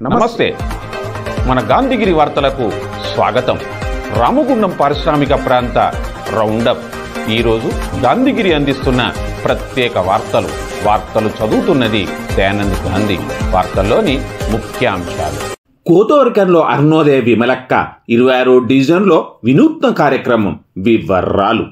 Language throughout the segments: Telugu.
నమస్తే. మన గాంధీగిరి వార్తలకు స్వాగతం. రామగుండం పారిశ్రామిక ప్రాంత రౌండప్. ఈరోజు గాంధీగిరి అందిస్తున్న ప్రత్యేక వార్తలు చదువుతున్నది దయానంద్ గాంధీ. వార్తల్లోని ముఖ్యాంశాలు. కోతవరకంలో అరుణోదయ విమలక్క 26వ డివిజన్లో వినూత్న కార్యక్రమం వివరాలు.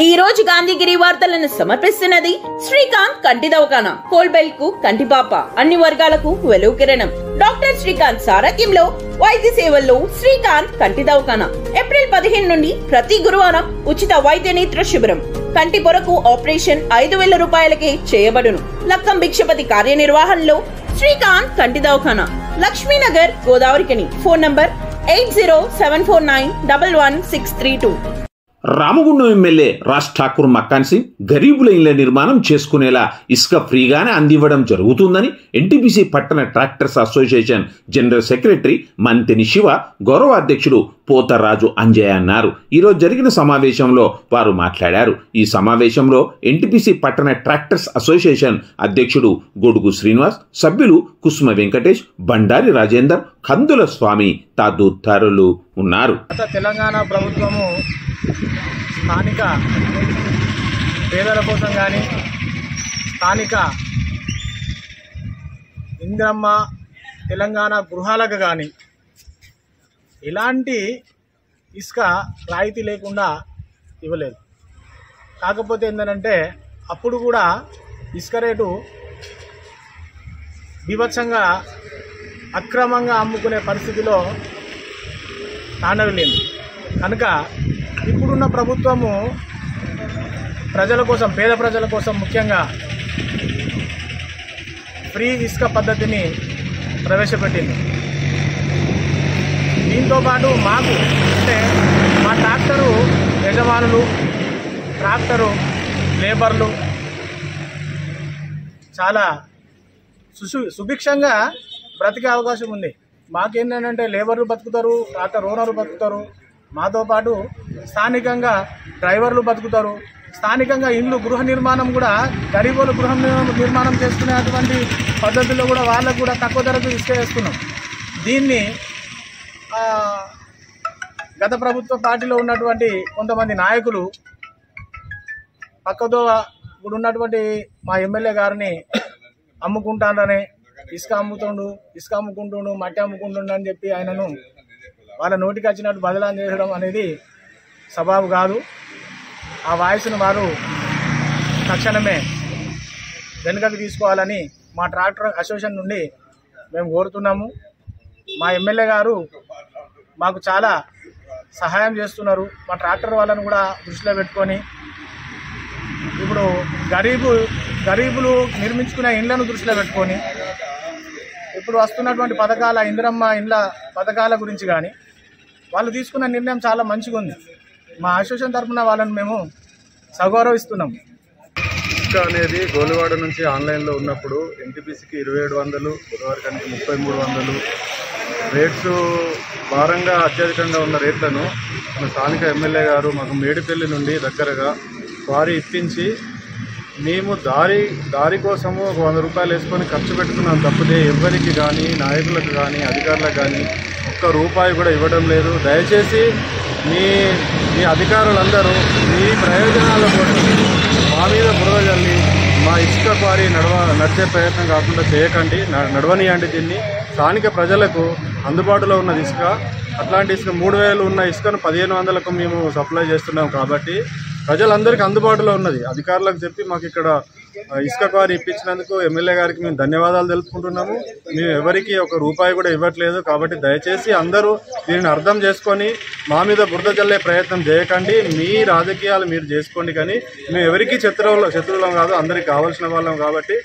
ఈ రోజు గాంధీగిరి వార్తలను సమర్పిస్తున్నది శ్రీకాంత్ కంటి దవాఖానా. కోల్బెల్ కు కంటిపాప, అన్ని వర్గాలకు వెలుగు కిరణం. డాక్టర్ శ్రీకాంత్ సారథ్యంలో వైద్య సేవల్లో శ్రీకాంత్ కంటి దవాఖానా. ఏప్రిల్ 15 నుండి ప్రతి గురువారం ఉచిత వైద్య నేత్ర శిబిరం. కంటి పొరకు ఆపరేషన్ 5,000 రూపాయలకే చేయబడును. లక్కం భిక్షపతి కార్యనిర్వహణలో శ్రీకాంత్ కంటి దవాఖానా, Lakshminagar, Godavarikhani. Phone number 8074911632. Ramagundam MLA Raj Thakur Makkan Singh గరీబుల ఇళ్ల నిర్మాణం చేసుకునేలా ఇసుక ఫ్రీగానే అందివ్వడం జరుగుతుందని ఎన్టీపీసీ పట్టణ tractors association general secretary Manteni Siva, గౌరవ అధ్యక్షుడు పోతరాజు అంజయ్య అన్నారు. ఈరోజు జరిగిన సమావేశంలో వారు మాట్లాడారు. ఈ సమావేశంలో ఎన్టీపీసీ పట్టణ ట్రాక్టర్స్ అసోసియేషన్ అధ్యక్షుడు గొడుగు శ్రీనివాస్, సభ్యులు కుసుమ వెంకటేష్, బండారి రాజేందర్, కందుల స్వామి తదితరులు ఉన్నారు. తెలంగాణ ప్రభుత్వము స్థానిక పేదల కోసం కానీ, స్థానిక ఇంద్రమ్మ తెలంగాణ గృహాలకు కానీ ఎలాంటి ఇసుక రాయితీ లేకుండా ఇవ్వలేదు. కాకపోతే ఏంటంటే అప్పుడు కూడా ఇసుక రేటు బీభత్సంగా అక్రమంగా అమ్ముకునే పరిస్థితిలో తాండవిల్లింది. కనుక ఇప్పుడున్న ప్రభుత్వము ప్రజల కోసం, పేద ప్రజల కోసం ముఖ్యంగా ఫ్రీ ఇసుక పద్ధతిని ప్రవేశపెట్టింది. దీంతోపాటు మాకు అంటే మా ట్రాక్టరు యజమానులు, ట్రాక్టరు లేబర్లు చాలా సుభిక్షంగా బ్రతికే అవకాశం ఉంది. మాకేంటంటే లేబర్లు బతుకుతారు, ట్రాక్టర్ ఓనర్లు బతుకుతారు, మాతో పాటు స్థానికంగా డ్రైవర్లు బతుకుతారు. స్థానికంగా ఇల్లు గృహ నిర్మాణం కూడా గరీబులు గృహ నిర్మాణం చేసుకునేటువంటి పద్ధతుల్లో కూడా వాళ్ళకు కూడా తక్కువ ధరకు ఇసుక వేస్తున్నాం. దీన్ని గత ప్రభుత్వ పార్టీలో ఉన్నటువంటి కొంతమంది నాయకులు పక్కతో ఇప్పుడు ఉన్నటువంటి మా ఎమ్మెల్యే గారిని అమ్ముకుంటానని, ఇసుక అమ్ముకుంటుండు, మట్టి అమ్ముకుంటుండు అని చెప్పి ఆయనను వాళ్ళ నోటికి వచ్చినట్టు బదలాం చేయడం అనేది సబబు కాదు. ఆ వాయిస్ను వారు తక్షణమే వెనుకకు తీసుకోవాలని మా ట్రాక్టర్ అసోసియేషన్ నుండి మేము కోరుతున్నాము. మా ఎమ్మెల్యే గారు మాకు చాలా సహాయం చేస్తున్నారు. మా ట్రాక్టర్ వాళ్ళను కూడా దృష్టిలో పెట్టుకొని ఇప్పుడు గరీబులు నిర్మించుకునే ఇండ్లను దృష్టిలో పెట్టుకొని ఇప్పుడు వస్తున్నటువంటి పథకాల, ఇందిరమ్మ ఇండ్ల పథకాల గురించి కానీ వాళ్ళు తీసుకున్న నిర్ణయం చాలా మంచిగా ఉంది. మా అసోసియేషన్ తరఫున వాళ్ళని మేము సగౌరవిస్తున్నాం. ఇసుక అనేది గోలివాడ నుంచి ఆన్లైన్లో ఉన్నప్పుడు ఎన్టీపీసీకి 2700, గోదావరికానికి 3300 రేట్స్ భారంగా అత్యధికంగా ఉన్న రేట్లను మన స్థానిక ఎమ్మెల్యే గారు మాకు మేడిపల్లి నుండి దగ్గరగా వారి ఇప్పించి మేము దారి కోసము 100 రూపాయలు వేసుకొని ఖర్చు పెట్టుకున్నాం తప్పితే ఎవరికి కానీ, నాయకులకు కానీ, అధికారులకు కానీ ఒక్క రూపాయి కూడా ఇవ్వడం లేదు. దయచేసి మీ అధికారులందరూ మీ ప్రయోజనాల కోసం మా మీద బురద జల్లి మా ఇసుక క్వారీ నడిచే ప్రయత్నం కాకుండా చేయకండి, నడవనియండి. దీన్ని స్థానిక ప్రజలకు అందుబాటులో ఉన్నది ఇసుక. అట్లాంటి ఇసుక 3000 ఉన్న ఇసుకను 1500కు మేము సప్లై చేస్తున్నాం కాబట్టి ప్రజలందరికీ అందుబాటులో ఉన్నది. అధికారులకు చెప్పి మాకు ఇక్కడ ఇసుక క్వారీ ఇప్పించినందుకు ఎమ్మెల్యే గారికి మేము ధన్యవాదాలు తెలుపుకుంటున్నాము. మేము ఎవరికి ఒక రూపాయి కూడా ఇవ్వట్లేదు. కాబట్టి దయచేసి అందరూ దీనిని అర్థం చేసుకొని మా మీద బురద జల్లే ప్రయత్నం చేయకండి. మీ రాజకీయాలు మీరు చేసుకోండి, కానీ మేము ఎవరికి శత్రువులం కాదు, అందరికి కావాల్సిన వాళ్ళం. కాబట్టి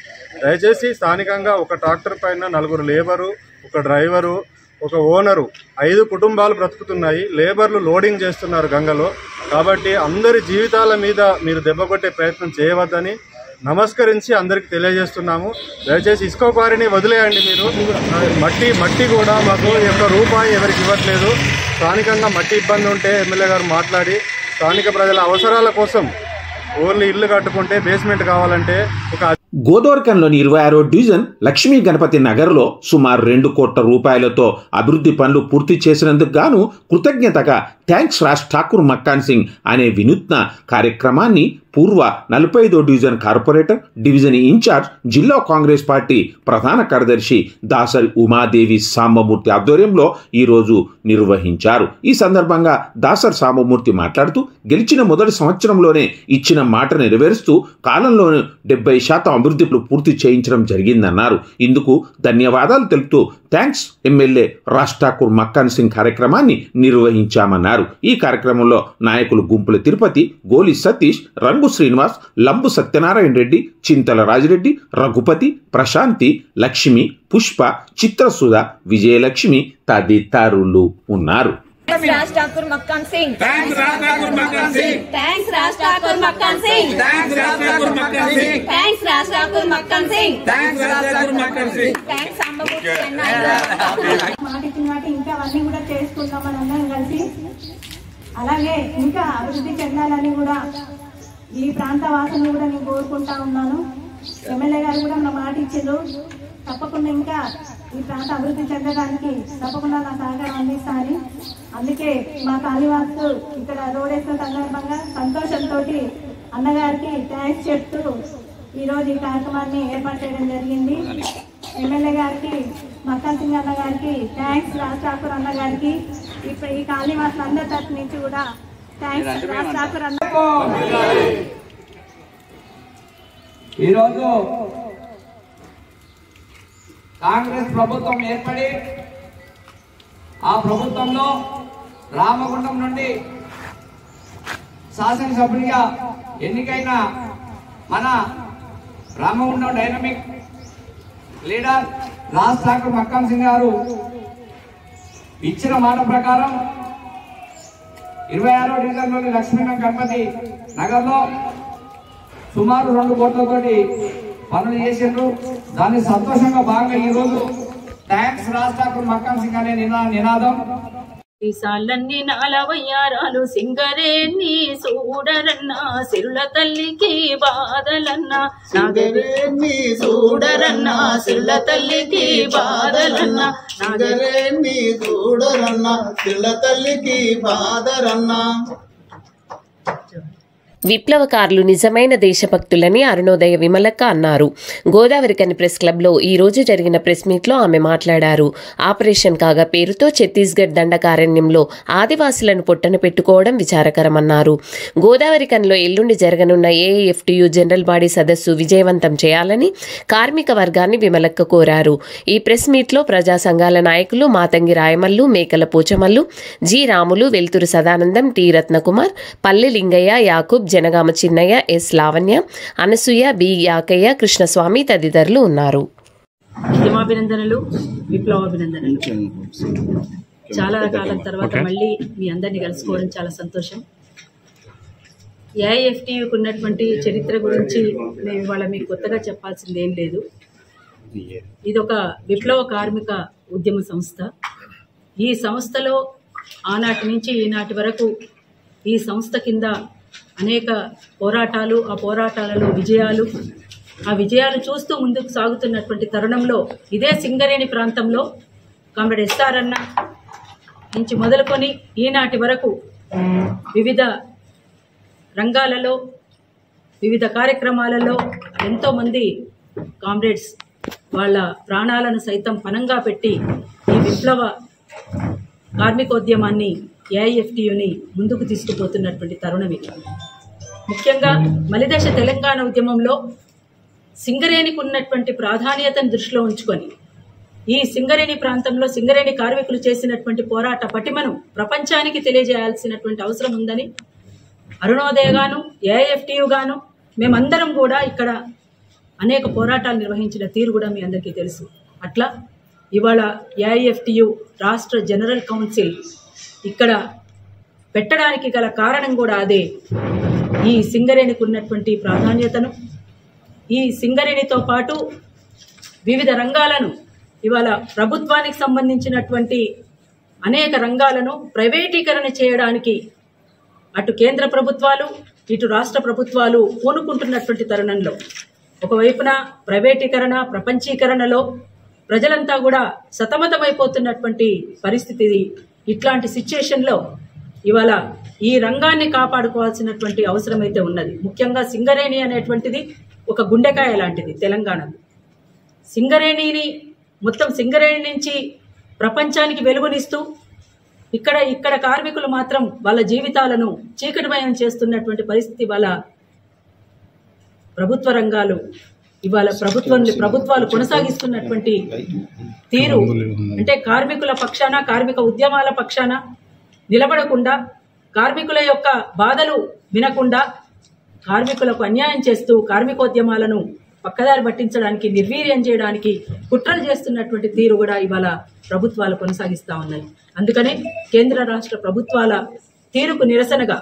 దయచేసి స్థానికంగా ఒక ట్రాక్టర్ పైన 4 లేబరు, ఒక డ్రైవరు, ఒక ఓనరు, 5 కుటుంబాలు బ్రతుకుతున్నాయి. లేబర్లు లోడింగ్ చేస్తున్నారు గంగలో. కాబట్టి అందరి జీవితాల మీద మీరు దెబ్బ కొట్టే ప్రయత్నం చేయవద్దని నమస్కరించి అందరికి తెలియజేస్తున్నాము. దయచేసి ఇసుక క్వారీని వదిలేయండి. మీరు మట్టి కూడా మాకు ఒక్క రూపాయి ఎవరికి ఇవ్వట్లేదు. స్థానికంగా మట్టి ఇబ్బంది ఉంటే ఎమ్మెల్యే గారు మాట్లాడి స్థానిక ప్రజల అవసరాల కోసం ఓన్లీ ఇల్లు కట్టుకుంటే బేస్మెంట్ కావాలంటే ఒక గోదావరిఖనిలోని 26వ డివిజన్ లక్ష్మీ గణపతి నగర్లో సుమారు 2 కోట్ల రూపాయలతో అభివృద్ధి పనులు పూర్తి చేసినందుకు గాను కృతజ్ఞతగా థ్యాంక్స్ రాజ్ ఠాకూర్ మక్కాన్ సింగ్ అనే వినూత్న కార్యక్రమాన్ని పూర్వ 45వ డివిజన్ కార్పొరేటర్, డివిజన్ ఇన్ఛార్జ్, జిల్లా కాంగ్రెస్ పార్టీ ప్రధాన కార్యదర్శి దాసరి ఉమాదేవి సాంబమూర్తి ఆధ్వర్యంలో ఈరోజు నిర్వహించారు. ఈ సందర్భంగా దాసరి సాంబమూర్తి మాట్లాడుతూ గెలిచిన మొదటి సంవత్సరంలోనే ఇచ్చిన మాట నెరవేరుస్తూ కాలంలోనే 70% అభివృద్ధి పూర్తి చేయించడం జరిగిందన్నారు. ఇందుకు ధన్యవాదాలు తెలుపుతూ థ్యాంక్స్ ఎమ్మెల్యే రాజ్ ఠాకూర్ మక్కాన్ సింగ్ కార్యక్రమాన్ని నిర్వహించామన్నారు. ఈ కార్యక్రమంలో నాయకులు గుంపుల తిరుపతి, గోలి సతీష్, రంగు శ్రీనివాస్, లంబు సత్యనారాయణ రెడ్డి, చింతల రాజిరెడ్డి, రఘుపతి, ప్రశాంతి, లక్ష్మి, పుష్ప, చిత్రసుధ, విజయలక్ష్మి తదితరులు ఉన్నారు. Raj Thakur मक्कान Singh, thanks Raj Thakur मक्कान Singh, thanks Raj Thakur मक्कान Singh, thanks Raj Thakur मक्कान Singh, thanks Raj Thakur मक्कान Singh, thanks Raj Thakur मक्कान Singh, thanks सांबमूर्ति మాటికి ఇంకా అవన్నీ కూడా చేసుకుందామని అందరం కలిసి, అలాగే ఇంకా అభివృద్ధి చెందాలని కూడా ఈ ప్రాంత వాసులను కూడా నేను కోరుకుంటా ఉన్నాను. ఎమ్మెల్యే గారు కూడా నా మాట ఇచ్చారు, తప్పకుండా ఇంకా ఈ ప్రాంత అభివృద్ధి చెందడానికి తప్పకుండా నా సహకారం అందిస్తానని. అందుకే మా కాళీవాసు ఇక్కడ రోడ్ వేసిన సందర్భంగా సంతోషంతో అన్నగారికి థ్యాంక్స్ చెప్తూ ఈరోజు ఈ కార్యక్రమాన్ని ఏర్పాటు చేయడం జరిగింది. ఎమ్మెల్యే గారికి, మక్కాన్ సింగ్ అన్న గారికి థ్యాంక్స్, రాజ్ ఠాకూర్ అన్న గారికి, ఇప్పుడు ఈ కాళీవాసులు అందరి తరఫు నుంచి కూడా థ్యాంక్స్ రాజ్ ఠాకూర్ అన్న. ఈరోజు కాంగ్రెస్ ప్రభుత్వం ఏర్పడి ఆ ప్రభుత్వంలో రామగుండం నుండి శాసనసభ్యునిగా ఎన్నికైన మన రామగుండం డైనమిక్ లీడర్ రాజ్ ఠాకూర్ మక్కాన్ సింగ్ గారు ఇచ్చిన మాట ప్రకారం 26వ డివిజన్లోని లక్ష్మీ గణపతి నగర్లో సుమారు 2 కోట్లతోటి పనులు చేసిండ్రు. దాన్ని సంతోషంగా భాగంగా ఈరోజు థ్యాంక్స్ రాజ్ ఠాకూర్ మక్కాన్ సింగ్ అనే నినాదం. సాలన్ని నాలవయ్యారాలు సింగరేణి చూడరన్నా, సిరుల తల్లికి బాధలన్నా, నాగరేణి చూడరన్నా, సిరుల తల్లికి బాధలన్నా, నాగరేణి చూడరన్నా, సిరుల తల్లికి బాధరన్నా. విప్లవకారులు నిజమైన దేశభక్తులని అరుణోదయ విమలక్క అన్నారు. గోదావరిఖని ప్రెస్ క్లబ్లో ఈ రోజు జరిగిన ప్రెస్ మీట్లో ఆమె మాట్లాడారు. ఆపరేషన్ కాగా పేరుతో ఛత్తీస్గఢ్ దండకారణ్యంలో ఆదివాసులను పొట్టన పెట్టుకోవడం విచారకరమన్నారు. గోదావరిఖనిలో ఎల్లుండి జరగనున్న ఏఐఎఫ్టియు జనరల్ బాడీ సదస్సు విజయవంతం చేయాలని కార్మిక వర్గాన్ని విమలక్క కోరారు. ఈ ప్రెస్ మీట్లో ప్రజా సంఘాల నాయకులు మాతంగి రాయమల్లు, మేకల పోచమల్లు, జి రాములు, వెల్తురు సదానందం, టి రత్నకుమార్, పల్లె లింగయ్య, యాకూబ్, జనగామ చిన్నయ్య, ఎస్ లావణ్య, అనసూయ, బి యాకయ్య, కృష్ణస్వామి తదితరులు ఉన్నారు. ఉద్యమాభినందనలు, విప్లవాభినందనలు. చాలా కాలం తర్వాత మళ్ళీ మీ అందరినీ కలుసుకోవడం చాలా సంతోషం. ఏఐఎఫ్టీయూకు ఉన్నటువంటి చరిత్ర గురించి మేము ఇవాళ మీకు కొత్తగా చెప్పాల్సింది ఏం లేదు. ఇది ఒక విప్లవ కార్మిక ఉద్యమ సంస్థ. ఈ సంస్థలో ఆనాటి నుంచి ఈనాటి వరకు ఈ సంస్థ కింద అనేక పోరాటాలు, ఆ పోరాటాలలో విజయాలు, ఆ విజయాలు చూస్తూ ముందుకు సాగుతున్నటువంటి తరుణంలో ఇదే సింగరేణి ప్రాంతంలో కామ్రేడ్ ఎస్ఆర్ అన్న నుంచి మొదలుకొని ఈనాటి వరకు వివిధ రంగాలలో, వివిధ కార్యక్రమాలలో ఎంతోమంది కామ్రేడ్స్ వాళ్ళ ప్రాణాలను సైతం పణంగా పెట్టి ఈ విప్లవ కార్మికోద్యమాన్ని, ఏఐఎఫ్టీయూని ముందుకు తీసుకుపోతున్నటువంటి తరుణం ఇది. ముఖ్యంగా మలిదశ తెలంగాణ ఉద్యమంలో సింగరేణికి ఉన్నటువంటి ప్రాధాన్యతను దృష్టిలో ఉంచుకొని ఈ సింగరేణి ప్రాంతంలో సింగరేణి కార్మికులు చేసినటువంటి పోరాట పటిమను ప్రపంచానికి తెలియజేయాల్సినటువంటి అవసరం ఉందని అరుణోదయగాను, ఏఐఎఫ్టీయూగాను మేమందరం కూడా ఇక్కడ అనేక పోరాటాలు నిర్వహించిన తీరు కూడా మీ అందరికీ తెలుసు. అట్లా ఇవాళ ఏఐఎఫ్టీయూ రాష్ట్ర జనరల్ కౌన్సిల్ ఇక్కడ పెట్టడానికి గల కారణం కూడా అదే. ఈ సింగరేణికి ఉన్నటువంటి ప్రాధాన్యతను, ఈ సింగరేణితో పాటు వివిధ రంగాలను, ఇవాళ ప్రభుత్వానికి సంబంధించినటువంటి అనేక రంగాలను ప్రైవేటీకరణ చేయడానికి అటు కేంద్ర ప్రభుత్వాలు, ఇటు రాష్ట్ర ప్రభుత్వాలు పూనుకుంటున్నటువంటి తరుణంలో ఒకవైపున ప్రైవేటీకరణ, ప్రపంచీకరణలో ప్రజలంతా కూడా సతమతమైపోతున్నటువంటి పరిస్థితి. ఇట్లాంటి సిచ్యుయేషన్లో ఇవాళ ఈ రంగాన్ని కాపాడుకోవాల్సినటువంటి అవసరం అయితే ఉన్నది. ముఖ్యంగా సింగరేణి అనేటువంటిది ఒక గుండెకాయ లాంటిది తెలంగాణలో. సింగరేణిని మొత్తం సింగరేణి నుంచి ప్రపంచానికి వెలుగునిస్తూ ఇక్కడ కార్మికులు మాత్రం వాళ్ళ జీవితాలను చీకటిమయం చేస్తున్నటువంటి పరిస్థితి. వాళ్ళ ప్రభుత్వ రంగాలు ఇవాళ ప్రభుత్వాలు కొనసాగిస్తున్నటువంటి తీరు అంటే కార్మికుల పక్షాన, కార్మిక ఉద్యమాల పక్షాన నిలబడకుండా, కార్మికుల యొక్క బాధలు వినకుండా, కార్మికులకు అన్యాయం చేస్తూ కార్మికోద్యమాలను పక్కదారి పట్టించడానికి, నిర్వీర్యం చేయడానికి కుట్రలు చేస్తున్నటువంటి తీరు కూడా ఇవాళ ప్రభుత్వాలు కొనసాగిస్తూ ఉన్నాయి. అందుకనే కేంద్ర రాష్ట్ర ప్రభుత్వాల తీరుకు నిరసనగా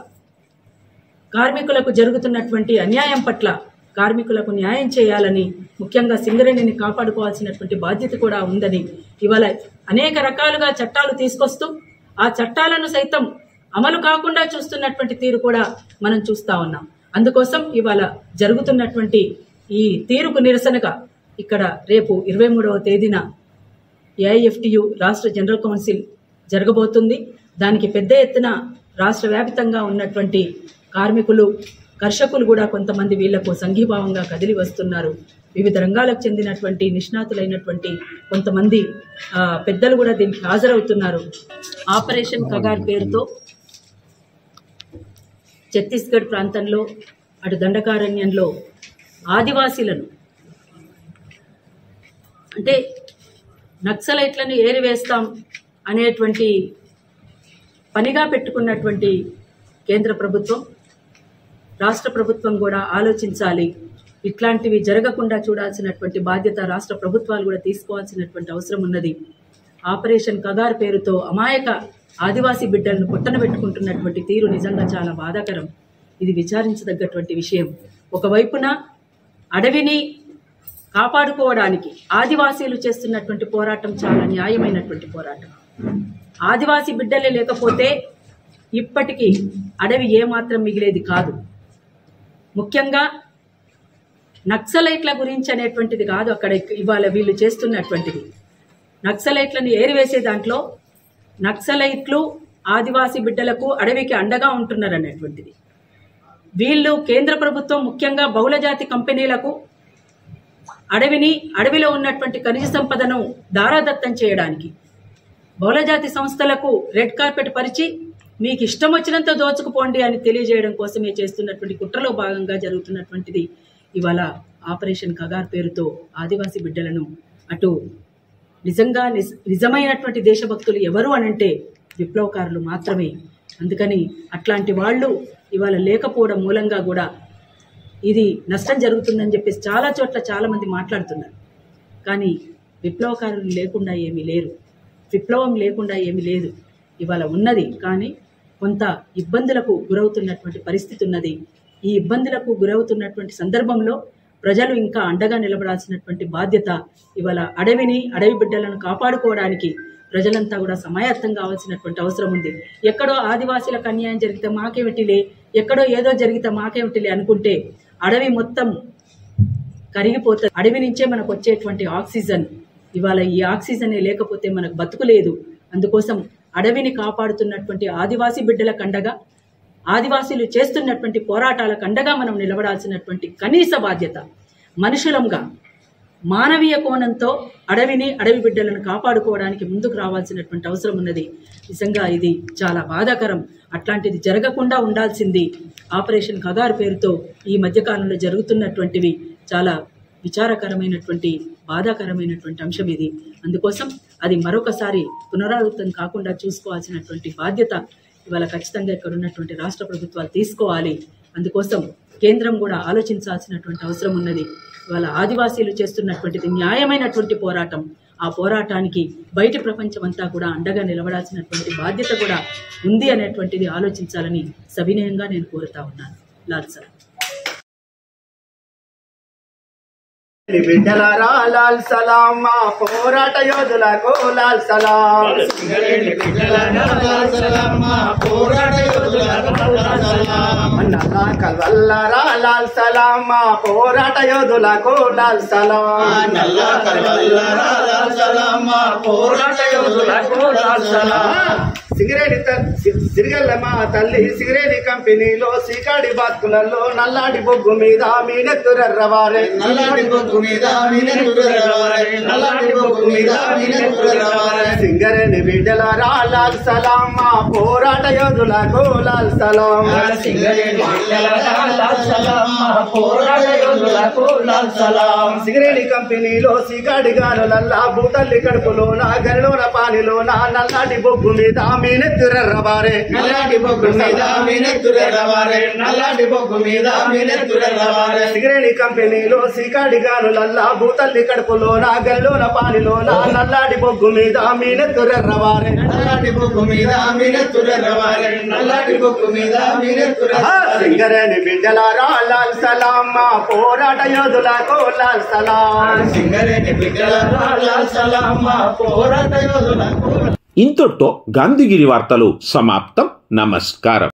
కార్మికులకు జరుగుతున్నటువంటి అన్యాయం పట్ల కార్మికులకు న్యాయం చేయాలని, ముఖ్యంగా సింగరేణిని కాపాడుకోవాల్సినటువంటి బాధ్యత కూడా ఉందని ఇవాళ అనేక రకాలుగా చట్టాలు తీసుకొస్తూ ఆ చట్టాలను సైతం అమలు కాకుండా చూస్తున్నటువంటి తీరు కూడా మనం చూస్తా ఉన్నాం. అందుకోసం ఇవాళ జరుగుతున్నటువంటి ఈ తీరుకు నిరసనగా ఇక్కడ రేపు 23వ తేదీన ఏఐఎఫ్టియు రాష్ట్ర జనరల్ కౌన్సిల్ జరగబోతుంది. దానికి పెద్ద ఎత్తున రాష్ట్ర వ్యాప్తంగా ఉన్నటువంటి కార్మికులు, కర్షకులు కూడా కొంతమంది వీళ్లకు సంఘీభావంగా కదిలి వస్తున్నారు. వివిధ రంగాలకు చెందినటువంటి నిష్ణాతులైనటువంటి కొంతమంది పెద్దలు కూడా దీనికి హాజరవుతున్నారు. ఆపరేషన్ కగార్ పేరుతో ఛత్తీస్గఢ్ ప్రాంతంలో అటు దండకారణ్యంలో ఆదివాసీలను అంటే నక్సలైట్లను ఏరివేస్తాం అనేటువంటి పనిగా పెట్టుకున్నటువంటి కేంద్ర ప్రభుత్వం, రాష్ట్ర ప్రభుత్వం కూడా ఆలోచించాలి. ఇట్లాంటివి జరగకుండా చూడాల్సినటువంటి బాధ్యత రాష్ట్ర ప్రభుత్వాలు కూడా తీసుకోవాల్సినటువంటి అవసరం ఉన్నది. ఆపరేషన్ కగార్ పేరుతో అమాయక ఆదివాసీ బిడ్డలను పుట్టన పెట్టుకుంటున్నటువంటి తీరు నిజంగా చాలా బాధాకరం. ఇది విచారించదగ్గటువంటి విషయం. ఒకవైపున అడవిని కాపాడుకోవడానికి ఆదివాసీలు చేస్తున్నటువంటి పోరాటం చాలా న్యాయమైనటువంటి పోరాటం. ఆదివాసీ బిడ్డలే లేకపోతే ఇప్పటికీ అడవి ఏమాత్రం మిగిలేది కాదు. ముఖ్యంగా నక్సలైట్ల గురించి అనేటువంటిది కాదు అక్కడ ఇవాళ వీళ్ళు చేస్తున్నటువంటిది. నక్సలైట్లను ఏరివేసే దాంట్లో నక్సలైట్లు ఆదివాసీ బిడ్డలకు అడవికి అండగా ఉంటున్నారు అనేటువంటిది. వీళ్ళు కేంద్ర ప్రభుత్వం ముఖ్యంగా బహుళజాతి కంపెనీలకు అడవిలో ఉన్నటువంటి ఖనిజ సంపదను దారాదత్తం చేయడానికి, బహుళజాతి సంస్థలకు రెడ్ కార్పెట్ పరిచి మీకు ఇష్టం వచ్చినంత దోచుకుపోండి అని తెలియజేయడం కోసమే చేస్తున్నటువంటి కుట్రలో భాగంగా జరుగుతున్నటువంటిది ఇవాళ ఆపరేషన్ కగార్ పేరుతో ఆదివాసీ బిడ్డలను అటు నిజంగా నిజమైనటువంటి దేశభక్తులు ఎవరు అనంటే విప్లవకారులు మాత్రమే. అందుకని అట్లాంటి వాళ్ళు ఇవాళ లేకపోవడం మూలంగా కూడా ఇది నష్టం జరుగుతుందని చెప్పేసి చాలా చోట్ల చాలామంది మాట్లాడుతున్నారు. కానీ విప్లవకారులు లేకుండా ఏమీ లేరు, విప్లవం లేకుండా ఏమీ లేదు. ఇవాళ ఉన్నది కానీ కొంత ఇబ్బందులకు గురవుతున్నటువంటి పరిస్థితి ఉన్నది. ఈ ఇబ్బందులకు గురవుతున్నటువంటి సందర్భంలో ప్రజలు ఇంకా అండగా నిలబడాల్సినటువంటి బాధ్యత ఇవాళ అడవి బిడ్డలను కాపాడుకోవడానికి ప్రజలంతా కూడా సమాయత్తం కావాల్సినటువంటి అవసరం ఉంది. ఎక్కడో ఆదివాసీలకు అన్యాయం జరిగితే మాకేమిటిలే, ఎక్కడో ఏదో జరిగితే మాకేమిటిలే అనుకుంటే అడవి మొత్తం కరిగిపోతుంది. అడవి నుంచే మనకు వచ్చేటువంటి ఆక్సిజన్, ఇవాళ ఈ ఆక్సిజన్ లేకపోతే మనకు బతుకు లేదు. అందుకోసం అడవిని కాపాడుతున్నటువంటి ఆదివాసీ బిడ్డలకు అండగా, ఆదివాసీలు చేస్తున్నటువంటి పోరాటాలకు అండగా మనం నిలబడాల్సినటువంటి కనీస బాధ్యత మనుషులంగా మానవీయ కోణంతో అడవి బిడ్డలను కాపాడుకోవడానికి ముందుకు రావాల్సినటువంటి అవసరం ఉన్నది. నిజంగా ఇది చాలా బాధాకరం. అట్లాంటిది జరగకుండా ఉండాల్సింది. ఆపరేషన్ కగార్ పేరుతో ఈ మధ్యకాలంలో జరుగుతున్నటువంటివి చాలా విచారకరమైనటువంటి, బాధాకరమైనటువంటి అంశం ఇది. అందుకోసం అది మరొకసారి పునరావృతం కాకుండా చూసుకోవాల్సినటువంటి బాధ్యత ఇవాళ ఖచ్చితంగా ఇక్కడ ఉన్నటువంటి రాష్ట్ర ప్రభుత్వాలు తీసుకోవాలి. అందుకోసం కేంద్రం కూడా ఆలోచించాల్సినటువంటి అవసరం ఉన్నది. ఇవాళ ఆదివాసీలు చేస్తున్నటువంటిది న్యాయమైనటువంటి పోరాటం. ఆ పోరాటానికి బయటి ప్రపంచం అంతా కూడా అండగా నిలబడాల్సినటువంటి బాధ్యత కూడా ఉంది అనేటువంటిది ఆలోచించాలని సవినయంగా నేను కోరుతా ఉన్నాను. లాల్ సార్. బిడ్డలారా లాల్ సలాం మా పోరాట యోధులకు లాల్ సలాం నల్లా కల్వల్లారా లాల్ సలాం మా పోరాట యోధులకు లాల్ సలాం సిరిగల్ల మా తల్లి సిగరేని కంపెనీలో సికాడి బాత్కులలో నల్లాడి బొగ్గు మీద మీనెత్తురవారే సింగరేని బిడ్డలారా లాల్ సలాం మా పోరాట యోధులకు లాల్ సలాం సిగరేని కంపెనీలో సికాడి గానులల్లా భూతల్లి కడుపులో నా గరిలోన పానిలో నా నల్లాడి బొగ్గు మీద మీనెత్తురవారే సిగరేని కంపెనీలో సికాడి గానులల్లా భూతల్లి కడుపులో నా గరిలోన పానిలో నా నల్లాడి బొగ్గు మీద మీనెత్తురవారే సింగరేని బిడ్డలారా లాల్ సలాం మా పోరాట యోధులకు లాల్ సలాం ఇంతటితో గాంధీగిరి వార్తలు సమాప్తం. నమస్కారం.